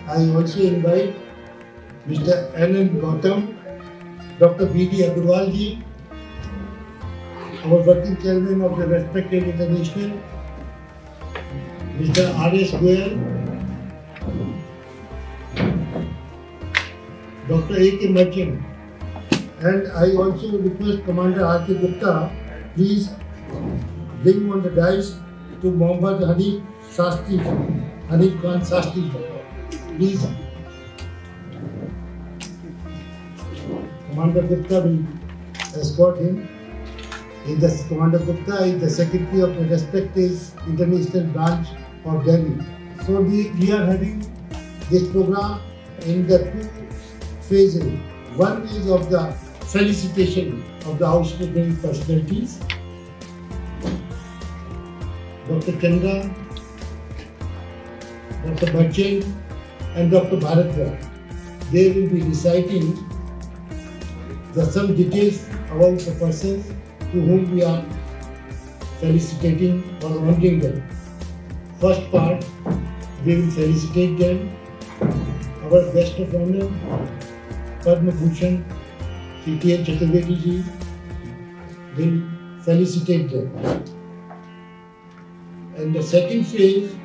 I also invite Mr. N. Gautam, Dr. B.D. Agarwal ji, our working chairman of the respected international, Mr. R.S. Goyal, Dr. A.K. Merchant, and I also request Commander R.K. Gupta, please bring on the dais to Mohammad Hanif Shastri, Hanif Khan Shastri, please. Commander Gupta will escort him. Commander Gupta is the secretary of the respected international branch of Delhi. So we are having this program in the two phases. One is of the felicitation of the outstanding personalities. Dr. Chandra, Dr. Merchant and Dr. Bharadwaj. They will be reciting some details about the persons to whom we are felicitating or honoring them. First part, we will felicitate them. Our guest of honor, Padma Bhushan, C.T.N. Chaturvedi ji, will felicitate them. And the second phase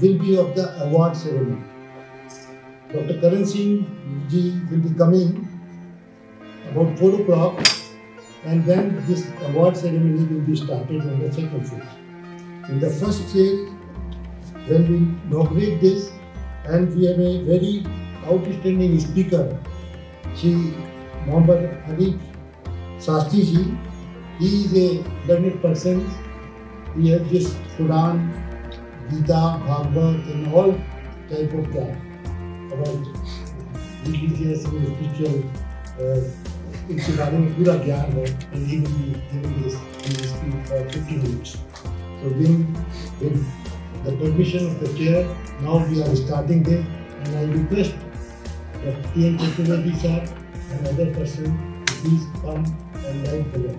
will be of the award ceremony. Dr. Karan Singh ji will be coming about 4 o'clock, and then this award ceremony will be started on the second phase. In the first phase, when we inaugurate this, and we have a very outstanding speaker, Shri Mohammad Hanif Shastri ji. He is a learned person. He has this Quran, Gita, Bhagavad and all type of that about religious and spiritual. इसके बारे में पूरा ज्ञान है, and he will be giving this speech for 50 minutes. So with the permission of the chair, now we are starting this, and I request Dr. T.N. Chaturvedi sir and other person to please come and write the law.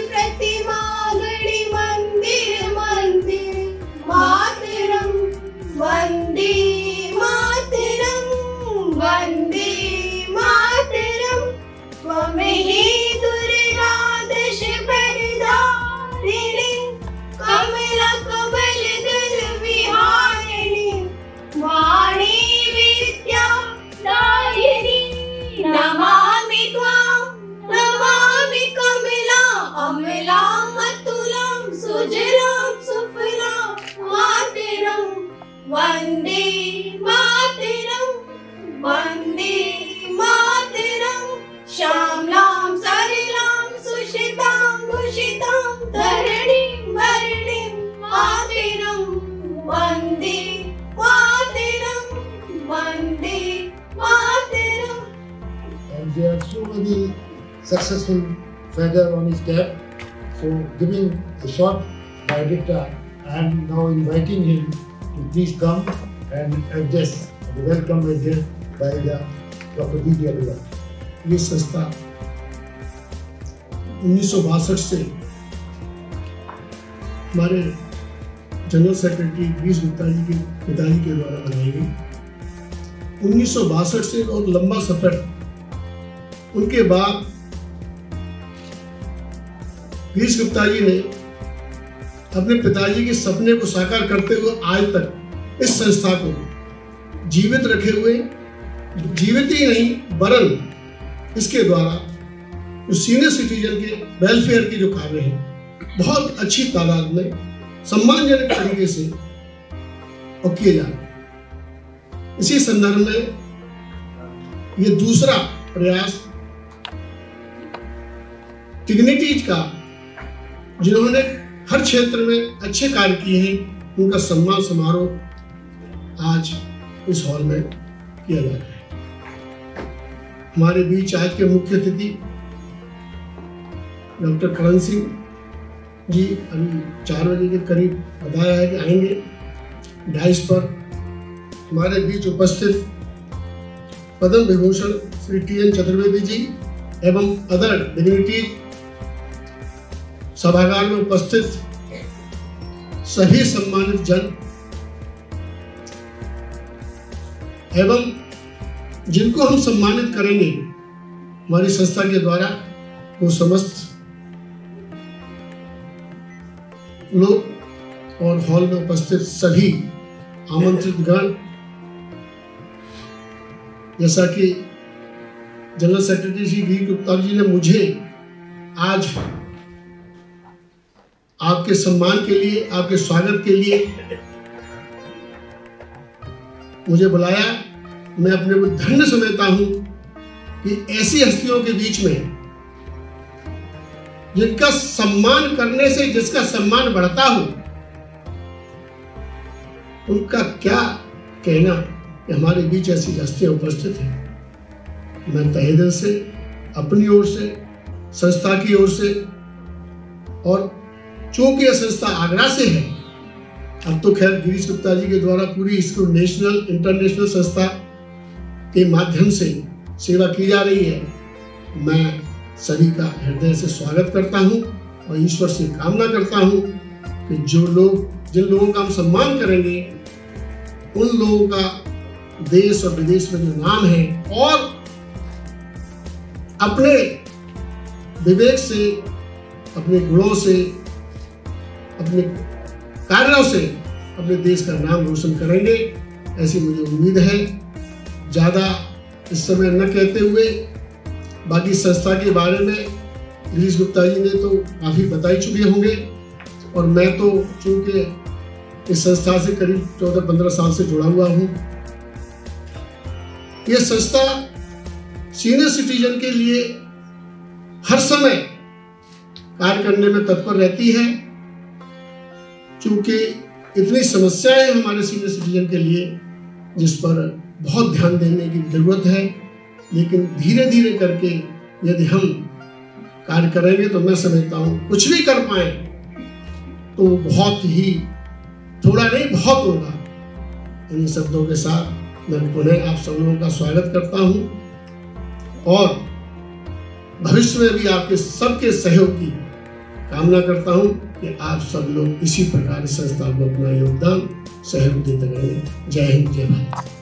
प्रतिमा गणी मंदिर मंदिर वंदे मातरम, वंदे मातरम। श्यामलां सलिलां सुषितां भूषितां धरणीं वर्णिं मातरं। Vande Mataram, Vande Mataram. And there are so many successful feather on his cap. So giving a short biodata, I am now inviting him to please come and address the welcome address by the Dr. B.D. Agarwal. ये संस्था 1962 से हमारे general secretary Girish Gupta ji के पिताजी के द्वारा बनाई गई। 1962 से बहुत लंबा सफर। उनके बाद गिरीश गुप्ता जी ने अपने पिताजी के सपने को साकार करते हुए आज तक इस संस्था को जीवित रखे हुए, जीवित ही नहीं वरन इसके द्वारा जो सीनियर सिटीजन के वेलफेयर के जो कार्य हैं बहुत अच्छी तादाद में सम्मानजनक तरीके से और किए जा रहे हैं। इसी संदर्भ में ये दूसरा प्रयास डिग्निटीज का, जिन्होंने हर क्षेत्र में अच्छे कार्य किए हैं, उनका सम्मान समारोह आज इस हॉल में किया जा रहा है। हमारे बीच आज के मुख्य अतिथि डॉक्टर करण सिंह जी अभी 4 बजे के करीब बताया है कि आएंगे। डाइस पर हमारे बीच उपस्थित पद्म विभूषण श्री टी.एन. चतुर्वेदी जी एवं अदर डिग्निटीज, सभागार में उपस्थित सभी सम्मानित जन एवं जिनको हम सम्मानित करेंगे हमारी संस्था के द्वारा, वो समस्त लोग और हॉल में उपस्थित सभी आमंत्रित गण। जैसा कि जनरल सेक्रेटरी श्री गिरीश गुप्ता जी ने मुझे आज आपके सम्मान के लिए, आपके स्वागत के लिए मुझे बुलाया, मैं अपने को धन्य समझता हूं कि ऐसी हस्तियों के बीच में जिनका सम्मान करने से जिसका सम्मान बढ़ता हो, उनका क्या कहना कि हमारे बीच ऐसी हस्तियां उपस्थित हैं। मैं तहे दिल से, अपनी ओर से, संस्था की ओर से, और चूंकि यह संस्था आगरा से है, अब तो खैर गिरीश गुप्ता जी के द्वारा पूरी इसको नेशनल इंटरनेशनल संस्था के माध्यम से सेवा की जा रही है। मैं सभी का हृदय से स्वागत करता हूं और ईश्वर से कामना करता हूं कि जो लोग, जिन लोगों का हम सम्मान करेंगे, उन लोगों का देश और विदेश में जो नाम है और अपने विवेक से, अपने गुणों से, अपने कार्यों से अपने देश का नाम रोशन करेंगे, ऐसी मुझे उम्मीद है। ज़्यादा इस समय न कहते हुए बाकी संस्था के बारे में गिरीश गुप्ता जी ने तो काफ़ी बता ही चुके होंगे, और मैं तो चूँकि इस संस्था से करीब 14-15 साल से जुड़ा हुआ हूँ। ये संस्था सीनियर सिटीजन के लिए हर समय कार्य करने में तत्पर रहती है। चूँकि इतनी समस्याएं हैं हमारे सीनियर सिटीजन के लिए जिस पर बहुत ध्यान देने की जरूरत है, लेकिन धीरे धीरे करके यदि हम कार्य करेंगे तो मैं समझता हूँ कुछ भी कर पाए तो बहुत ही, थोड़ा नहीं बहुत होगा। इन शब्दों के साथ मैं पुनः आप सब लोगों का स्वागत करता हूँ और भविष्य में भी आपके सबके सहयोग की कामना करता हूँ कि आप सब लोग इसी प्रकार संस्था को अपना योगदान सहयोग देते रहेंगे। जय हिंद, जय भारत।